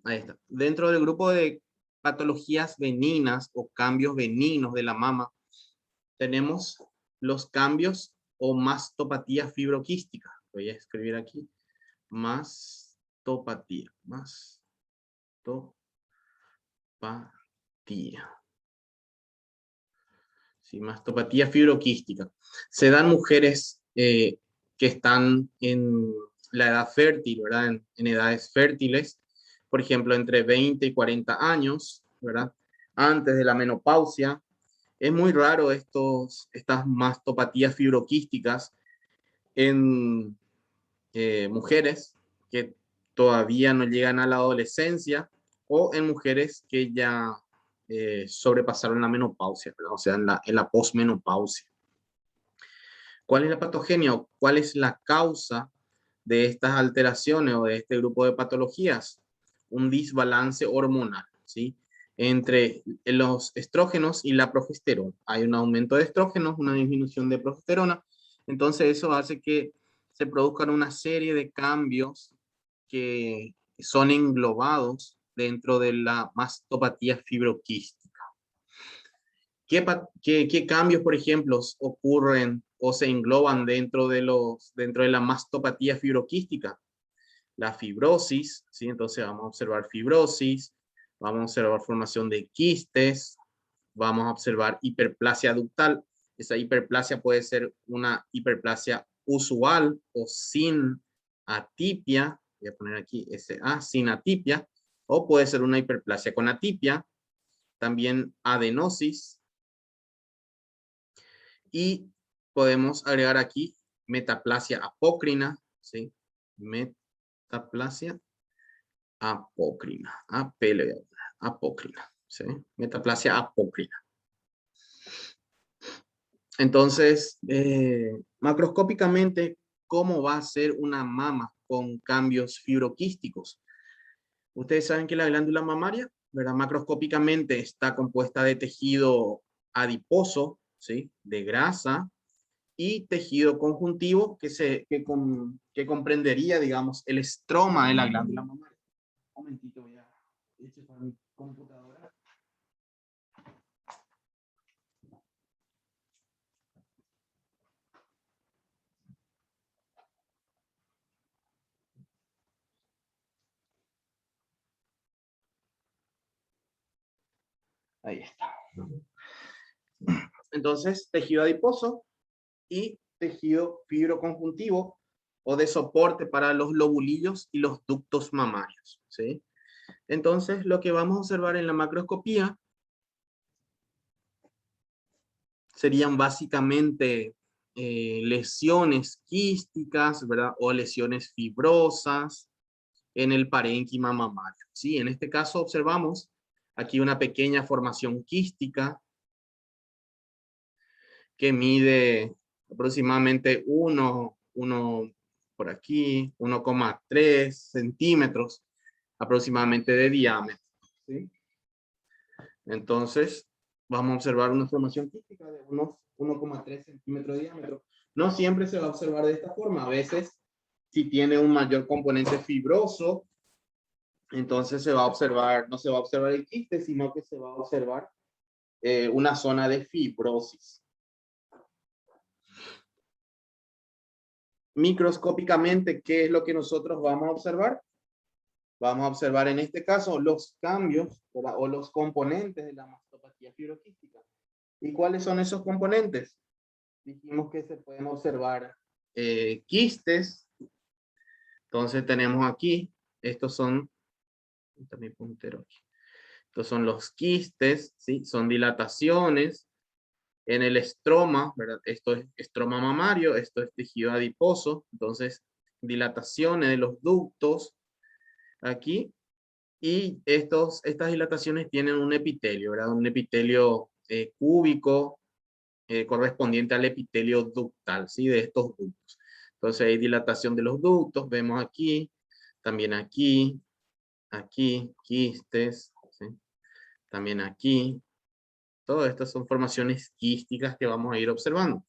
Ahí está. Dentro del grupo de patologías benignas o cambios benignos de la mama, tenemos los cambios o mastopatía fibroquística. Voy a escribir aquí. Mastopatía. Sí, mastopatía fibroquística. Se dan mujeres que están en la edad fértil, ¿verdad? En edades fértiles, por ejemplo, entre 20 y 40 años, ¿verdad? Antes de la menopausia. Es muy raro estas mastopatías fibroquísticas en mujeres que todavía no llegan a la adolescencia o en mujeres que ya sobrepasaron la menopausia, ¿verdad? O sea, en la posmenopausia. ¿Cuál es la patogenia o cuál es la causa de estas alteraciones o de este grupo de patologías? Un desbalance hormonal, ¿sí? Entre los estrógenos y la progesterona. Hay un aumento de estrógenos, una disminución de progesterona. Entonces eso hace que se produzcan una serie de cambios que son englobados dentro de la mastopatía fibroquística. ¿Qué cambios, por ejemplo, ocurren o se engloban dentro de la mastopatía fibroquística? La fibrosis, ¿sí? Entonces vamos a observar fibrosis, vamos a observar formación de quistes, vamos a observar hiperplasia ductal. Esa hiperplasia puede ser una hiperplasia usual o sin atipia, voy a poner aquí SA, sin atipia, o puede ser una hiperplasia con atipia, también adenosis, y podemos agregar aquí metaplasia apócrina, ¿sí? Metaplasia apócrina, apócrina, ¿sí? Metaplasia apócrina. Entonces, macroscópicamente, ¿cómo va a ser una mama con cambios fibroquísticos? Ustedes saben que la glándula mamaria, ¿verdad? Macroscópicamente está compuesta de tejido adiposo, ¿sí? De grasa, y tejido conjuntivo que comprendería, digamos, el estroma de la glándula mamaria. Un momentito, voy a enchufar mi computadora. Ahí está. Entonces, tejido adiposo y tejido fibroconjuntivo o de soporte para los lobulillos y los ductos mamarios, ¿sí? Entonces, lo que vamos a observar en la macroscopía serían básicamente lesiones quísticas, ¿verdad? O lesiones fibrosas en el parénquima mamario, ¿sí? En este caso observamos aquí una pequeña formación quística que mide aproximadamente 1 por aquí, 1,3 centímetros aproximadamente de diámetro, ¿sí? Entonces, vamos a observar una formación quística de unos 1,3 centímetros de diámetro. No siempre se va a observar de esta forma. A veces, si tiene un mayor componente fibroso, entonces se va a observar, no se va a observar el quiste, sino que se va a observar una zona de fibrosis. Microscópicamente, ¿qué es lo que nosotros vamos a observar? Vamos a observar en este caso los cambios o los componentes de la mastopatía fibroquística. ¿Y cuáles son esos componentes? Dijimos que se pueden observar quistes. Entonces tenemos aquí, estos son, está mi puntero aquí. Estos son los quistes, ¿sí? Son dilataciones en el estroma, ¿verdad? Esto es estroma mamario, esto es tejido adiposo, entonces dilataciones de los ductos aquí, y estas dilataciones tienen un epitelio, ¿verdad? Un epitelio cúbico correspondiente al epitelio ductal, ¿sí? De estos ductos. Entonces hay dilatación de los ductos, vemos aquí, también aquí, quistes, ¿sí? También aquí. Todas estas son formaciones quísticas que vamos a ir observando.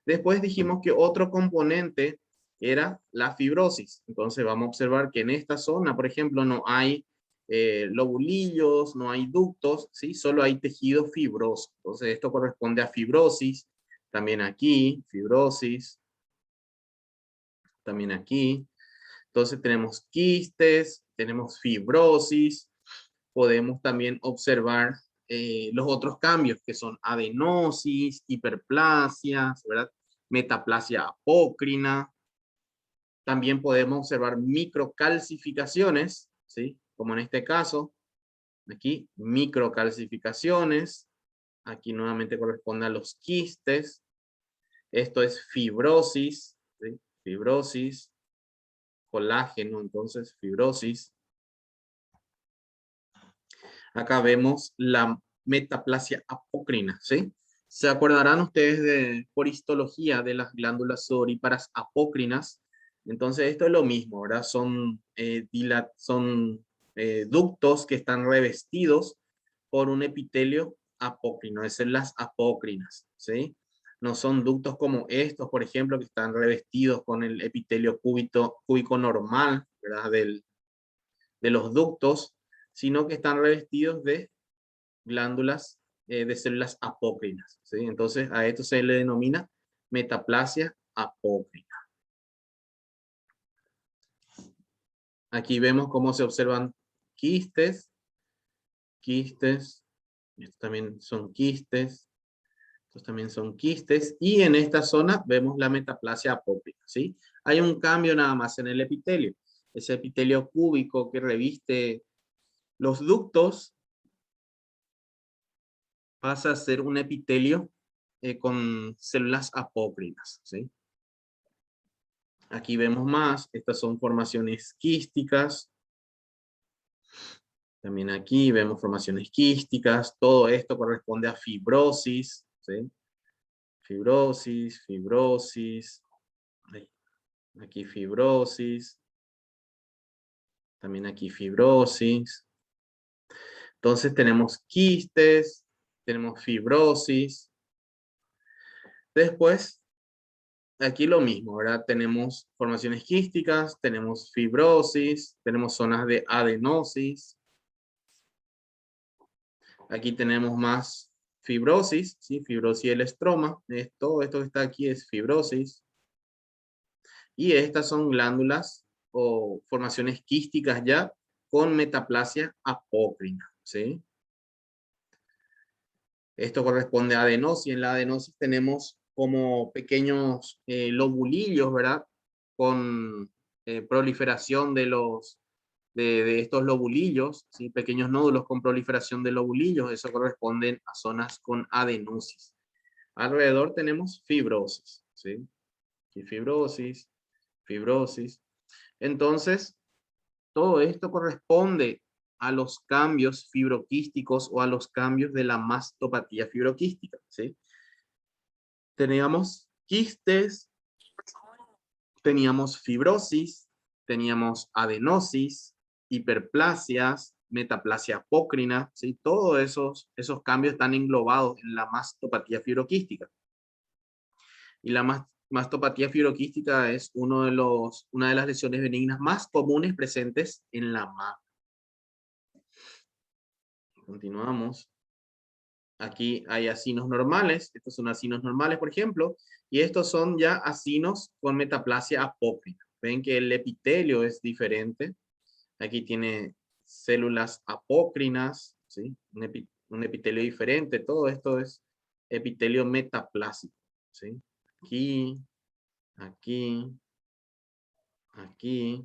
Después dijimos que otro componente era la fibrosis. Entonces vamos a observar que en esta zona, por ejemplo, no hay lobulillos, no hay ductos, ¿sí? Solo hay tejido fibroso. Entonces esto corresponde a fibrosis. También aquí, fibrosis. También aquí. Entonces tenemos quistes, tenemos fibrosis. Podemos también observar los otros cambios que son adenosis, hiperplasia, ¿verdad? Metaplasia apócrina. También podemos observar microcalcificaciones, ¿sí? Como en este caso, aquí, microcalcificaciones. Aquí nuevamente corresponde a los quistes. Esto es fibrosis, ¿sí? Fibrosis, colágeno, entonces fibrosis. Acá vemos la metaplasia apócrina, ¿sí? ¿Se acordarán ustedes por histología de las glándulas sudoríparas apócrinas? Entonces esto es lo mismo, ¿verdad? Son, ductos que están revestidos por un epitelio apócrino, es en las apócrinas, ¿sí? No son ductos como estos, por ejemplo, que están revestidos con el epitelio cúbico normal, ¿verdad? De los ductos, sino que están revestidos de glándulas, de células apócrinas, ¿sí? Entonces a esto se le denomina metaplasia apócrina. Aquí vemos cómo se observan quistes, estos también son quistes, estos también son quistes, y en esta zona vemos la metaplasia apócrina, ¿sí? Hay un cambio nada más en el epitelio. Ese epitelio cúbico que reviste los ductos pasa a ser un epitelio con células apócrinas, ¿sí? Aquí vemos más, estas son formaciones quísticas. También aquí vemos formaciones quísticas. Todo esto corresponde a fibrosis, ¿sí? Fibrosis, fibrosis. Aquí fibrosis. También aquí fibrosis. Entonces tenemos quistes, tenemos fibrosis. Después, aquí lo mismo, ¿verdad? Tenemos formaciones quísticas, tenemos fibrosis, tenemos zonas de adenosis. Aquí tenemos más fibrosis, ¿sí? Fibrosis del estroma. Todo esto que está aquí es fibrosis. Y estas son glándulas o formaciones quísticas ya con metaplasia apócrina, ¿sí? Esto corresponde a adenosis. En la adenosis tenemos como pequeños lobulillos, ¿verdad? Con proliferación de estos lobulillos, ¿sí? Pequeños nódulos con proliferación de lobulillos. Eso corresponden a zonas con adenosis. Alrededor tenemos fibrosis, ¿sí? Y fibrosis, fibrosis. Entonces, todo esto corresponde a los cambios fibroquísticos o a los cambios de la mastopatía fibroquística, ¿sí? Teníamos quistes, teníamos fibrosis, teníamos adenosis, hiperplasias, metaplasia apócrina, ¿sí? Todos esos cambios están englobados en la mastopatía fibroquística. Y la mastopatía fibroquística es una de las lesiones benignas más comunes presentes en la mama. Continuamos. Aquí hay acinos normales. Estos son acinos normales, por ejemplo. Y estos son ya acinos con metaplasia apócrina. Ven que el epitelio es diferente. Aquí tiene células apócrinas, ¿sí? Un epitelio diferente. Todo esto es epitelio metaplásico, ¿sí? Aquí, aquí, aquí.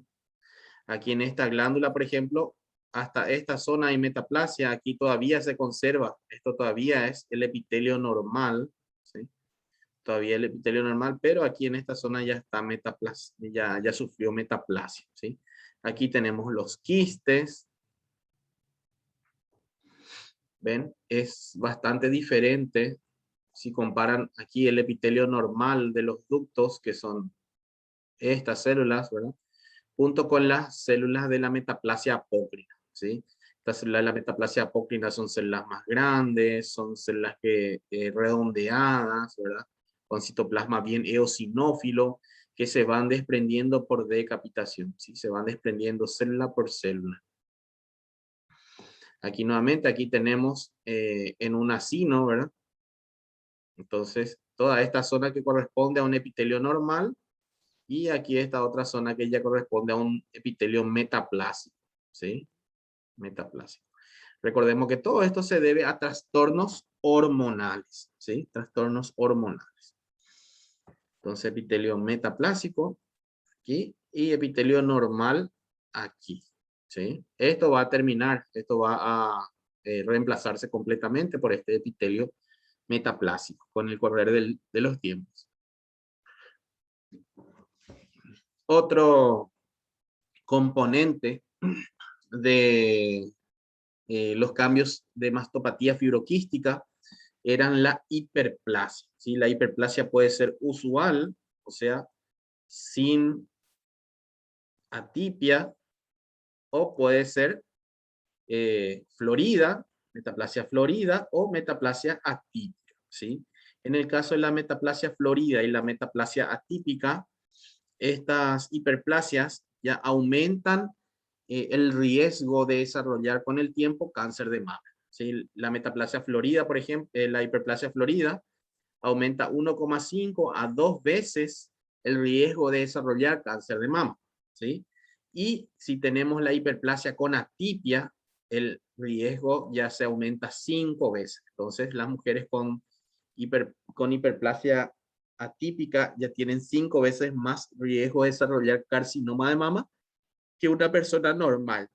Aquí en esta glándula, por ejemplo, hasta esta zona hay metaplasia, aquí todavía se conserva, esto todavía es el epitelio normal, ¿sí? Todavía el epitelio normal, pero aquí en esta zona ya está metaplasia, ya sufrió metaplasia, ¿sí? Aquí tenemos los quistes, ¿ven? Es bastante diferente si comparan aquí el epitelio normal de los ductos, que son estas células, ¿verdad? Junto con las células de la metaplasia apócrina, ¿sí? Estas células de la metaplasia apócrina son células más grandes, son células redondeadas, ¿verdad? Con citoplasma bien eosinófilo, que se van desprendiendo por decapitación, ¿sí? Se van desprendiendo célula por célula. Aquí nuevamente, aquí tenemos en un acino, ¿verdad? Entonces, toda esta zona que corresponde a un epitelio normal, y aquí esta otra zona que ya corresponde a un epitelio metaplásico, ¿sí? Metaplásico. Recordemos que todo esto se debe a trastornos hormonales, ¿sí? Trastornos hormonales. Entonces, epitelio metaplásico aquí y epitelio normal aquí, ¿sí? Esto va a terminar, esto va a reemplazarse completamente por este epitelio metaplásico con el correr de los tiempos. Otro componente de los cambios de mastopatía fibroquística eran la hiperplasia, ¿sí? La hiperplasia puede ser usual, o sea, sin atipia, o puede ser florida, metaplasia florida o metaplasia atípica, ¿sí? En el caso de la metaplasia florida y la metaplasia atípica, estas hiperplasias ya aumentan el riesgo de desarrollar con el tiempo cáncer de mama, ¿sí? La metaplasia florida, por ejemplo, la hiperplasia florida aumenta 1,5 a 2 veces el riesgo de desarrollar cáncer de mama, ¿sí? Y si tenemos la hiperplasia con atipia, el riesgo ya se aumenta 5 veces. Entonces, las mujeres con hiperplasia atípica ya tienen 5 veces más riesgo de desarrollar carcinoma de mama que una persona normal.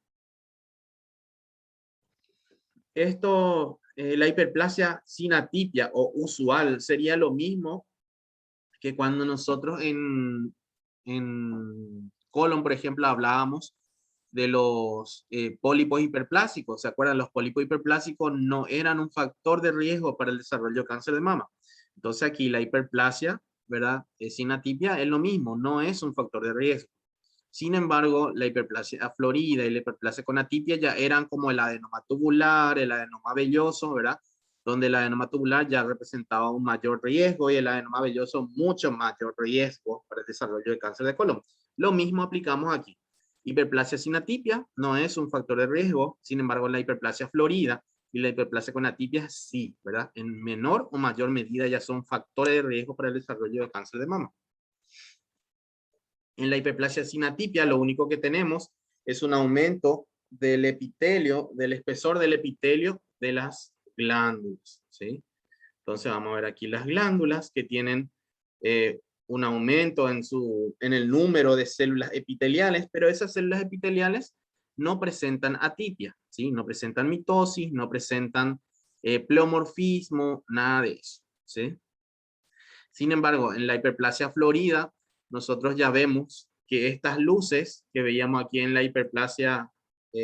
Esto, la hiperplasia sin atipia o usual sería lo mismo que cuando nosotros en colon, por ejemplo, hablábamos de los pólipos hiperplásicos. ¿Se acuerdan? Los pólipos hiperplásicos no eran un factor de riesgo para el desarrollo de cáncer de mama. Entonces aquí la hiperplasia, ¿verdad? Sin atipia es lo mismo, no es un factor de riesgo. Sin embargo, la hiperplasia florida y la hiperplasia con atipia ya eran como el adenoma tubular, el adenoma velloso, ¿verdad? Donde el adenoma tubular ya representaba un mayor riesgo y el adenoma velloso mucho mayor riesgo para el desarrollo de cáncer de colon. Lo mismo aplicamos aquí. Hiperplasia sin atipia no es un factor de riesgo, sin embargo la hiperplasia florida y la hiperplasia con atipia sí, ¿verdad? En menor o mayor medida ya son factores de riesgo para el desarrollo de cáncer de mama. En la hiperplasia sin atipia, lo único que tenemos es un aumento del epitelio, del espesor del epitelio de las glándulas, ¿sí? Entonces vamos a ver aquí las glándulas que tienen un aumento en el número de células epiteliales, pero esas células epiteliales no presentan atipia, ¿sí? No presentan mitosis, no presentan pleomorfismo, nada de eso, ¿sí? Sin embargo, en la hiperplasia florida, nosotros ya vemos que estas luces que veíamos aquí en la hiperplasia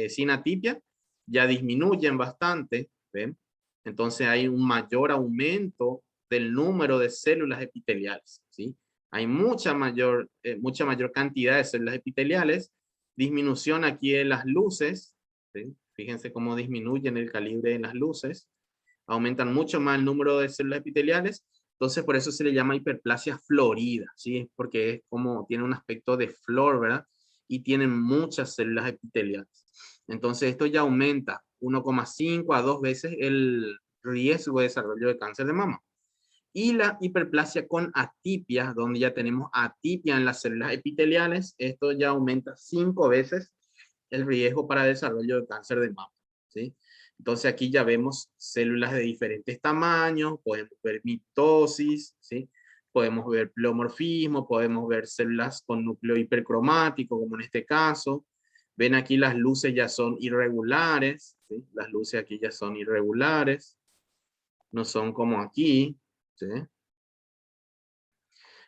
sin atipia ya disminuyen bastante, ¿ven? Entonces hay un mayor aumento del número de células epiteliales, ¿sí? Hay mucha mayor cantidad de células epiteliales, disminución aquí en las luces, ¿sí? Fíjense cómo disminuyen el calibre de las luces, aumentan mucho más el número de células epiteliales. Entonces, por eso se le llama hiperplasia florida, ¿sí? Porque es como, tiene un aspecto de flor, ¿verdad? Y tienen muchas células epiteliales. Entonces, esto ya aumenta 1,5 a 2 veces el riesgo de desarrollo de cáncer de mama. Y la hiperplasia con atipia, donde ya tenemos atipia en las células epiteliales, esto ya aumenta 5 veces el riesgo para el desarrollo de cáncer de mama, ¿sí? Entonces aquí ya vemos células de diferentes tamaños, podemos ver mitosis, ¿sí? Podemos ver pleomorfismo, podemos ver células con núcleo hipercromático, como en este caso. Ven aquí las luces ya son irregulares, ¿sí? Las luces aquí ya son irregulares, no son como aquí, ¿sí?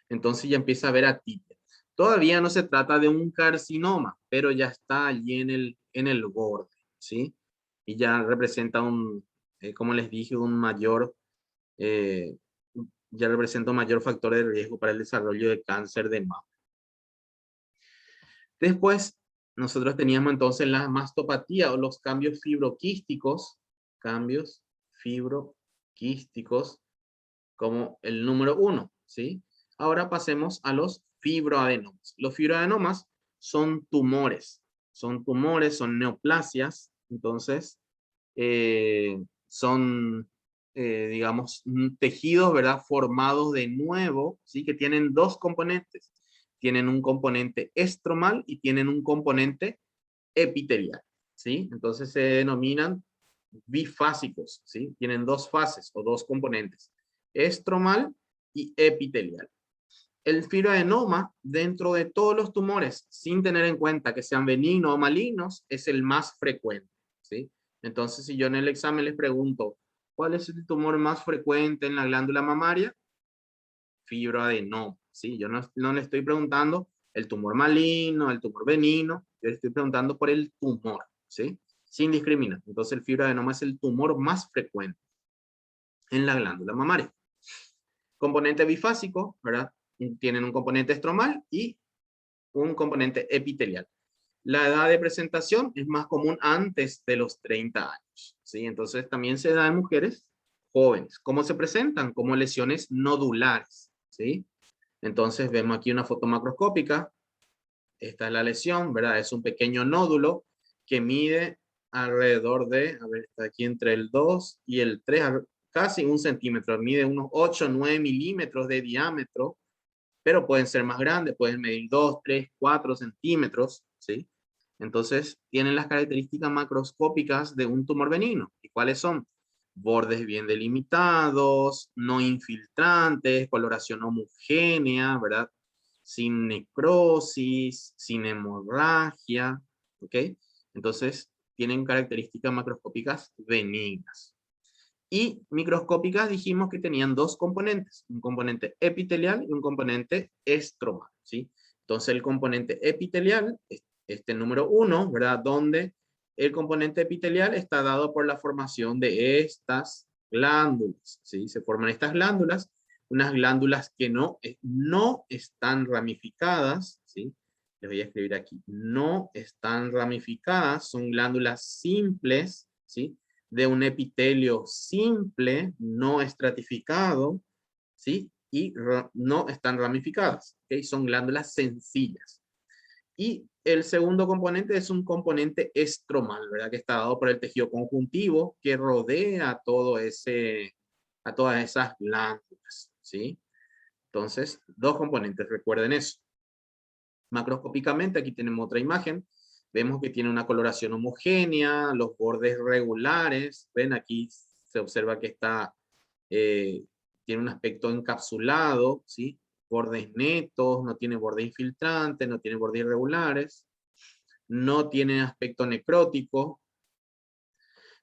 Entonces ya empieza a ver atipia. Todavía no se trata de un carcinoma, pero ya está allí en el borde, ¿sí? Y ya representa como les dije, eh, ya representa un mayor factor de riesgo para el desarrollo de cáncer de mama. Después, nosotros teníamos entonces la mastopatía o los cambios fibroquísticos, como el número 1, ¿sí? Ahora pasemos a los fibroadenomas. Los fibroadenomas son tumores, son neoplasias. Entonces, son, digamos, tejidos, ¿verdad? Formados de nuevo, ¿sí? Que tienen dos componentes. Tienen un componente estromal y tienen un componente epitelial, ¿sí? Entonces se denominan bifásicos, ¿sí? Tienen dos fases o dos componentes, estromal y epitelial. El fibroadenoma, dentro de todos los tumores, sin tener en cuenta que sean benignos o malignos, es el más frecuente, ¿sí? Entonces, si yo en el examen les pregunto, ¿cuál es el tumor más frecuente en la glándula mamaria? Fibroadenoma, ¿sí? Yo no le estoy preguntando el tumor maligno, el tumor benigno, yo le estoy preguntando por el tumor, ¿sí? Sin discriminar. Entonces, el fibroadenoma es el tumor más frecuente en la glándula mamaria. Componente bifásico, ¿verdad? Tienen un componente estromal y un componente epitelial. La edad de presentación es más común antes de los 30 años, ¿sí? Entonces también se da en mujeres jóvenes. ¿Cómo se presentan? Como lesiones nodulares, ¿sí? Entonces vemos aquí una foto macroscópica. Esta es la lesión, ¿verdad? Es un pequeño nódulo que mide alrededor de, a ver, está aquí entre el 2 y el 3, casi 1 centímetro. Mide unos 8 o 9 milímetros de diámetro, pero pueden ser más grandes, pueden medir 2, 3, 4 centímetros, ¿sí? Entonces, tienen las características macroscópicas de un tumor benigno. ¿Y cuáles son? Bordes bien delimitados, no infiltrantes, coloración homogénea, ¿verdad? Sin necrosis, sin hemorragia, ¿ok? Entonces, tienen características macroscópicas benignas. Y microscópicas dijimos que tenían dos componentes, un componente epitelial y un componente estromal, ¿sí? Entonces el componente epitelial, este número 1, ¿verdad? Donde el componente epitelial está dado por la formación de estas glándulas, ¿sí? Se forman estas glándulas, unas glándulas que no están ramificadas, ¿sí? Les voy a escribir aquí, no están ramificadas, son glándulas simples, ¿sí? De un epitelio simple, no estratificado, ¿sí? Y no están ramificadas, ¿ok? Son glándulas sencillas. Y el segundo componente es un componente estromal, ¿verdad? Que está dado por el tejido conjuntivo que rodea todo a todas esas glándulas, ¿sí? Entonces, dos componentes, recuerden eso. Macroscópicamente, aquí tenemos otra imagen. Vemos que tiene una coloración homogénea, los bordes regulares. Ven, aquí se observa que tiene un aspecto encapsulado, ¿sí? Bordes netos, no tiene borde infiltrante, no tiene bordes irregulares, no tiene aspecto necrótico.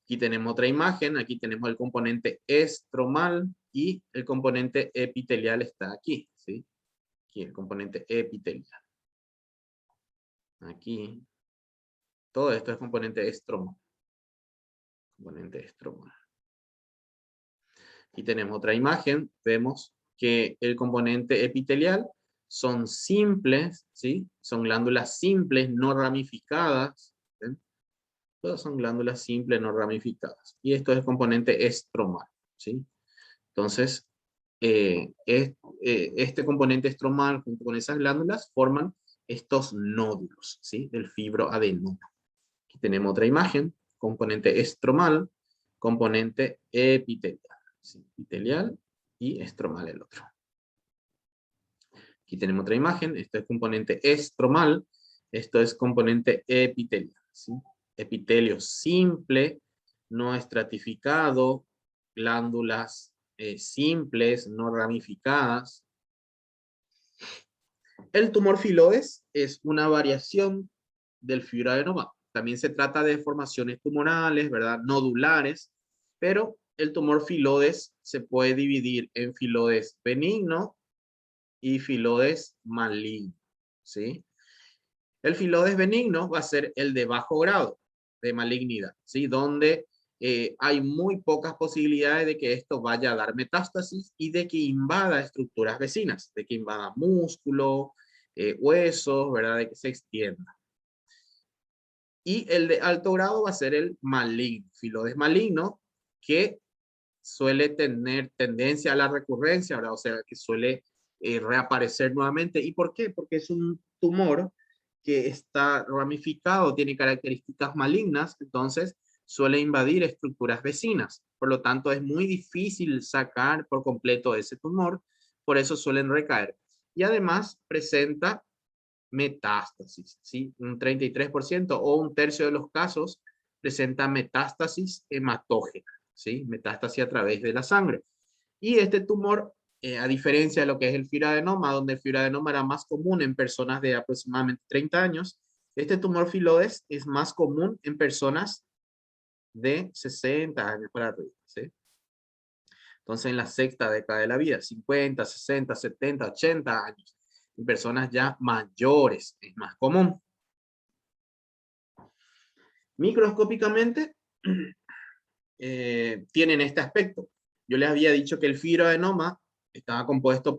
Aquí tenemos otra imagen, aquí tenemos el componente estromal y el componente epitelial está aquí, ¿sí? Aquí el componente epitelial. Aquí. Todo esto es componente estromal. Componente estromal. Aquí tenemos otra imagen. Vemos que el componente epitelial son simples, ¿sí? Son glándulas simples, no ramificadas. ¿Ven? Todas son glándulas simples, no ramificadas. Y esto es el componente estromal, ¿sí? Entonces, este componente estromal junto con esas glándulas forman estos nódulos, ¿sí? Del fibroadenoma. Aquí tenemos otra imagen, componente estromal, componente epitelial. ¿Sí? Epitelial y estromal el otro. Aquí tenemos otra imagen, esto es componente estromal, esto es componente epitelial. ¿Sí? Epitelio simple, no estratificado, glándulas simples, no ramificadas. El tumor filodes es una variación del fibroadenoma. También se trata de formaciones tumorales, ¿verdad? Nodulares, pero el tumor filodes se puede dividir en filodes benigno y filodes maligno, ¿sí? El filodes benigno va a ser el de bajo grado de malignidad, ¿sí? Donde hay muy pocas posibilidades de que esto vaya a dar metástasis y de que invada estructuras vecinas, de que invada músculo, huesos, ¿verdad? De que se extienda. Y el de alto grado va a ser el maligno, filodes maligno, que suele tener tendencia a la recurrencia, ¿verdad? O sea, que suele reaparecer nuevamente. ¿Y por qué? Porque es un tumor que está ramificado, tiene características malignas, entonces suele invadir estructuras vecinas. Por lo tanto, es muy difícil sacar por completo ese tumor, por eso suelen recaer. Y además presenta metástasis, ¿sí? Un 33% o un tercio de los casos presenta metástasis hematógena, ¿sí? Metástasis a través de la sangre. Y este tumor, a diferencia de lo que es el fibroadenoma, donde el fibroadenoma era más común en personas de aproximadamente 30 años, este tumor filodes es más común en personas de 60 años para arriba, ¿sí? Entonces, en la sexta década de la vida, 50, 60, 70, 80 años, en personas ya mayores es más común. Microscópicamente, tienen este aspecto. Yo les había dicho que el fibroadenoma estaba compuesto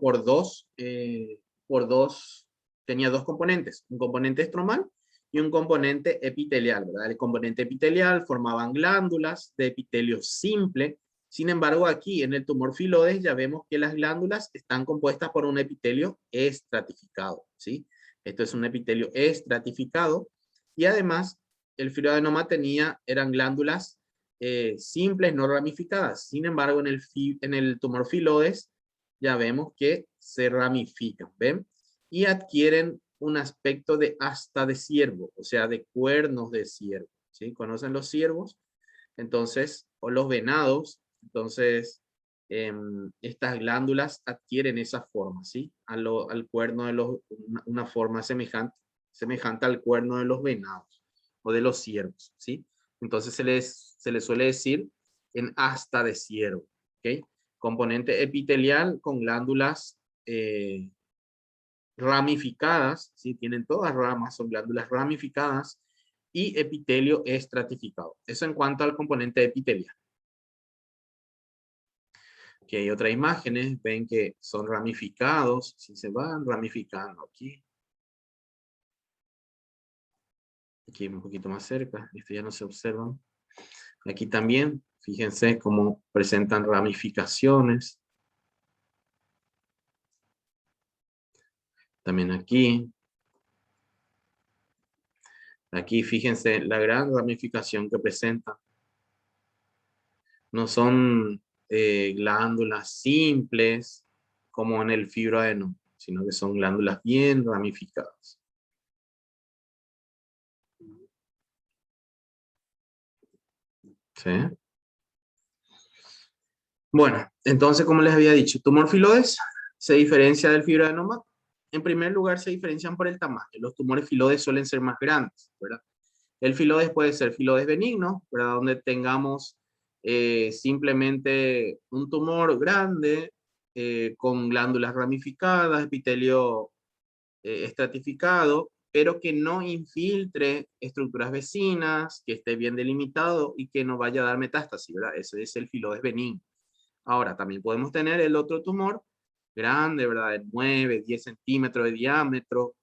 tenía dos componentes, un componente estromal y un componente epitelial, ¿verdad? El componente epitelial formaban glándulas de epitelio simple. Sin embargo, aquí en el tumor filodes ya vemos que las glándulas están compuestas por un epitelio estratificado, ¿sí? Esto es un epitelio estratificado y además el fibroadenoma eran glándulas simples, no ramificadas. Sin embargo, en el tumor filodes ya vemos que se ramifican, ¿ven? Y adquieren un aspecto de asta de ciervo, o sea, de cuernos de ciervo, ¿sí? ¿Conocen los ciervos? Entonces, o los venados, entonces, estas glándulas adquieren esa forma, ¿sí? Al cuerno de una forma semejante al cuerno de los venados o de los ciervos, ¿sí? Entonces se les suele decir en asta de ciervo, ¿ok? Componente epitelial con glándulas ramificadas, ¿sí? Tienen todas ramas, son glándulas ramificadas y epitelio estratificado. Eso en cuanto al componente epitelial. Aquí hay otras imágenes, ven que son ramificados, si se van ramificando aquí. Aquí un poquito más cerca, esto ya no se observan. Aquí también, fíjense cómo presentan ramificaciones. También aquí. Aquí fíjense la gran ramificación que presenta. No son glándulas simples como en el fibroadenoma, sino que son glándulas bien ramificadas. ¿Sí? Bueno, entonces, como les había dicho, tumor filodes se diferencia del fibroadenoma. En primer lugar, se diferencian por el tamaño. Los tumores filodes suelen ser más grandes, ¿verdad? El filodes puede ser filodes benigno, ¿verdad? Donde tengamos simplemente un tumor grande con glándulas ramificadas, epitelio estratificado, pero que no infiltre estructuras vecinas, que esté bien delimitado y que no vaya a dar metástasis, ¿verdad? Ese es el filodes benigno. Ahora, también podemos tener el otro tumor grande, ¿verdad? De 9, 10 centímetros de diámetro,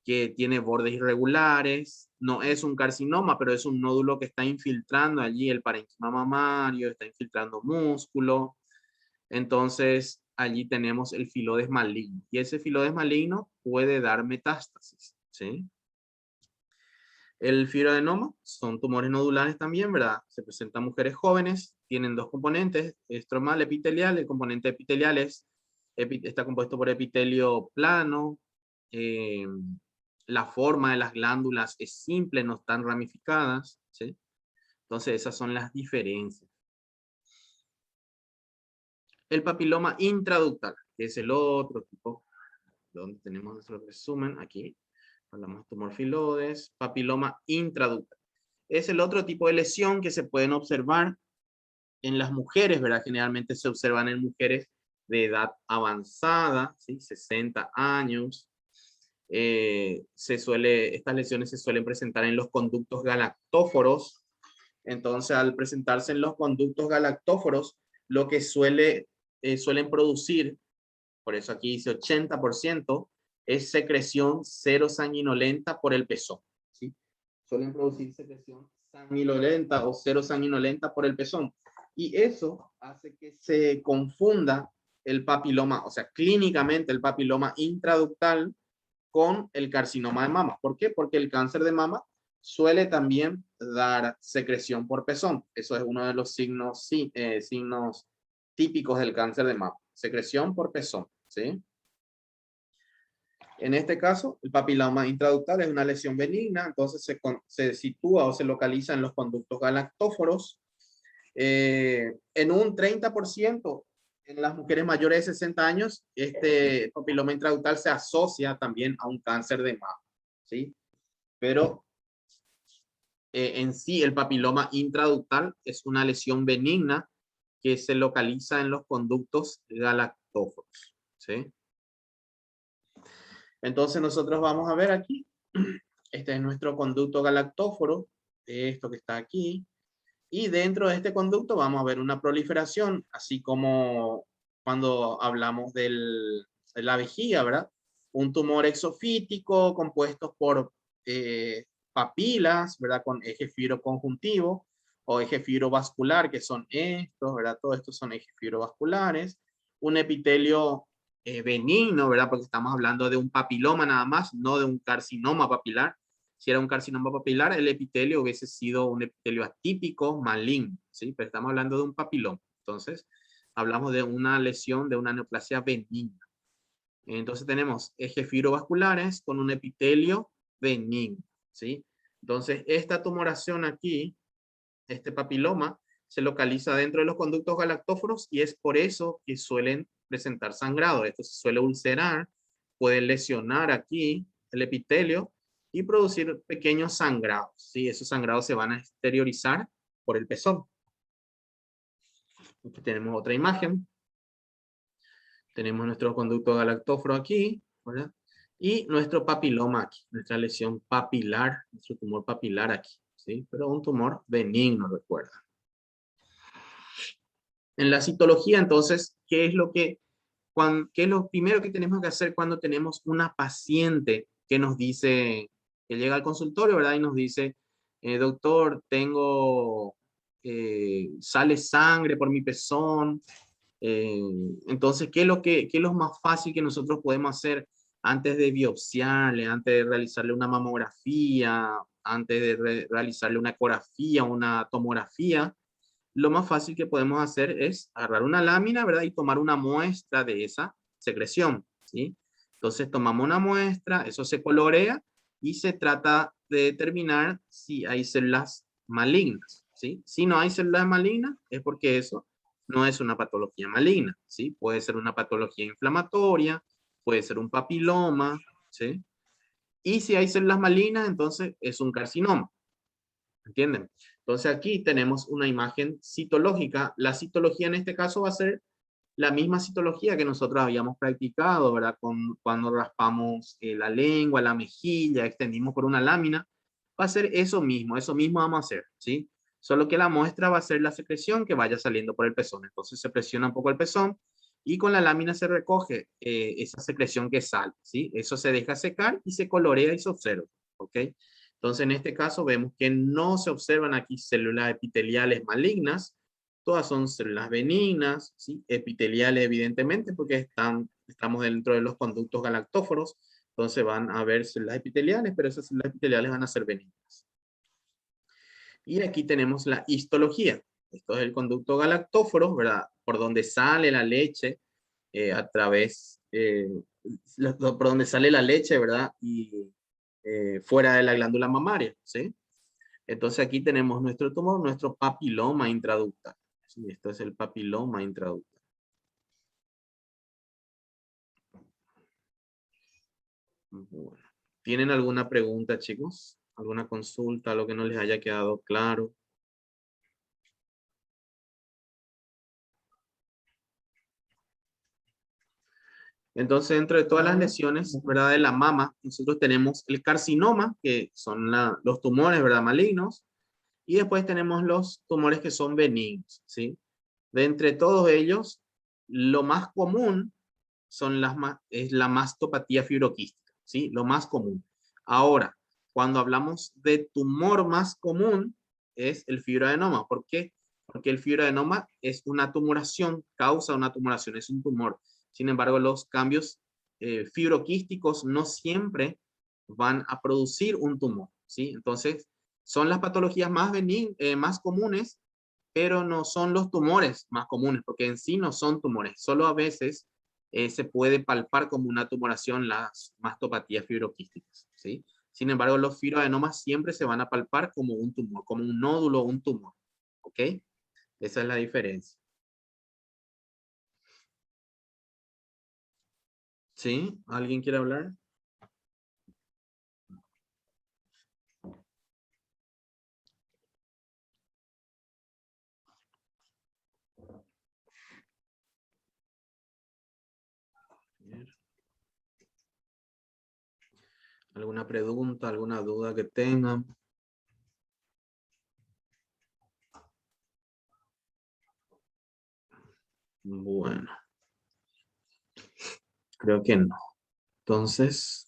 que tiene bordes irregulares, no es un carcinoma, pero es un nódulo que está infiltrando allí el parénquima mamario, está infiltrando músculo. Entonces, allí tenemos el filodes maligno. Y ese filodes maligno puede dar metástasis, ¿sí? El fibroadenoma son tumores nodulares también, ¿verdad? Se presentan mujeres jóvenes, tienen dos componentes, estromal, epitelial. El componente epitelial está compuesto por epitelio plano, la forma de las glándulas es simple, no están ramificadas, ¿sí? Entonces esas son las diferencias. El papiloma intraductal, que es el otro tipo, donde tenemos nuestro resumen, aquí, hablamos de tumor filodes, papiloma intraductal. Es el otro tipo de lesión que se pueden observar en las mujeres, ¿verdad? Generalmente se observan en mujeres de edad avanzada, ¿sí? 60 años. Estas lesiones se suelen presentar en los conductos galactóforos. Entonces, al presentarse en los conductos galactóforos, lo que suelen producir, por eso aquí dice 80%, es secreción serosanguinolenta por el pezón, ¿sí? Suelen producir secreción sanguinolenta o serosanguinolenta por el pezón. Y eso hace que se confunda el papiloma, o sea, clínicamente el papiloma intraductal con el carcinoma de mama. ¿Por qué? Porque el cáncer de mama suele también dar secreción por pezón. Eso es uno de los signos, sí, signos típicos del cáncer de mama. Secreción por pezón, ¿sí? En este caso, el papiloma intraductal es una lesión benigna, entonces se sitúa o se localiza en los conductos galactóforos. En un 30% en las mujeres mayores de 60 años, este papiloma intraductal se asocia también a un cáncer de mama, ¿sí? Pero en sí el papiloma intraductal es una lesión benigna que se localiza en los conductos galactóforos, ¿sí? Entonces nosotros vamos a ver aquí, este es nuestro conducto galactóforo, esto que está aquí, y dentro de este conducto vamos a ver una proliferación, así como cuando hablamos de la vejiga, ¿verdad? Un tumor exofítico compuesto por papilas, ¿verdad? Con eje fibroconjuntivo o eje fibrovascular, que son estos, ¿verdad? Todos estos son ejes fibrovasculares. Un epitelio benigno, ¿verdad? Porque estamos hablando de un papiloma nada más, no de un carcinoma papilar. Si era un carcinoma papilar, el epitelio hubiese sido un epitelio atípico, maligno, ¿sí? Pero estamos hablando de un papiloma. Entonces, hablamos de una lesión de una neoplasia benigna. Entonces tenemos ejes fibrovasculares con un epitelio benigno, ¿sí? Entonces, esta tumoración aquí, este papiloma, se localiza dentro de los conductos galactóforos y es por eso que suelen presentar sangrado. Esto se suele ulcerar, puede lesionar aquí el epitelio y producir pequeños sangrados, ¿sí? Esos sangrados se van a exteriorizar por el pezón. Aquí tenemos otra imagen. Tenemos nuestro conducto galactóforo aquí, ¿verdad? Y nuestro papiloma aquí, nuestra lesión papilar, nuestro tumor papilar aquí, ¿sí? Pero un tumor benigno, recuerda. En la citología, entonces, ¿qué es lo primero que tenemos que hacer cuando tenemos una paciente que nos dice, que llega al consultorio, ¿verdad? Y nos dice, doctor, sale sangre por mi pezón. Entonces, ¿qué es lo más fácil que nosotros podemos hacer antes de biopsiarle, antes de realizarle una mamografía, antes de realizarle una ecografía, una tomografía? Lo más fácil que podemos hacer es agarrar una lámina, ¿verdad? Y tomar una muestra de esa secreción, ¿sí? Entonces tomamos una muestra, eso se colorea y se trata de determinar si hay células malignas, ¿sí? Si no hay células malignas es porque eso no es una patología maligna, ¿sí? Puede ser una patología inflamatoria, puede ser un papiloma, ¿sí? Y si hay células malignas, entonces es un carcinoma. ¿Entienden? Entonces aquí tenemos una imagen citológica. La citología en este caso va a ser la misma citología que nosotros habíamos practicado, ¿verdad? Cuando raspamos la lengua, la mejilla, extendimos por una lámina. Va a ser eso mismo vamos a hacer, ¿sí? Solo que la muestra va a ser la secreción que vaya saliendo por el pezón. Entonces se presiona un poco el pezón y con la lámina se recoge esa secreción que sale, ¿sí? Eso se deja secar y se colorea y se observa, ¿ok? Entonces, en este caso vemos que no se observan aquí células epiteliales malignas, todas son células benignas, ¿sí? Epiteliales evidentemente, porque estamos dentro de los conductos galactóforos, entonces van a haber células epiteliales, pero esas células epiteliales van a ser benignas. Y aquí tenemos la histología. Esto es el conducto galactóforo, ¿verdad? Por donde sale la leche, por donde sale la leche, ¿verdad? Y fuera de la glándula mamaria, ¿sí? Entonces aquí tenemos nuestro tumor, nuestro papiloma intraductal. ¿Sí? Esto es el papiloma intraductal. Bueno. ¿Tienen alguna pregunta, chicos? ¿Alguna consulta? ¿Algo que no les haya quedado claro? Entonces, dentro de todas las lesiones, ¿verdad? De la mama, nosotros tenemos el carcinoma, que son los tumores, ¿verdad? Malignos. Y después tenemos los tumores que son benignos, ¿sí? De entre todos ellos, lo más común es la mastopatía fibroquística, ¿sí? Lo más común. Ahora, cuando hablamos de tumor más común, es el fibroadenoma. ¿Por qué? Porque el fibroadenoma es una tumoración, causa una tumoración, es un tumor. Sin embargo, los cambios fibroquísticos no siempre van a producir un tumor, ¿sí? Entonces, son las patologías más, más comunes, pero no son los tumores más comunes, porque en sí no son tumores, solo a veces se puede palpar como una tumoración las mastopatías fibroquísticas, ¿sí? Sin embargo, los fibroadenomas siempre se van a palpar como un tumor, como un nódulo o un tumor, ¿ok? Esa es la diferencia. ¿Sí? ¿Alguien quiere hablar? ¿Alguna pregunta, alguna duda que tengan? Bueno, creo que no. Entonces,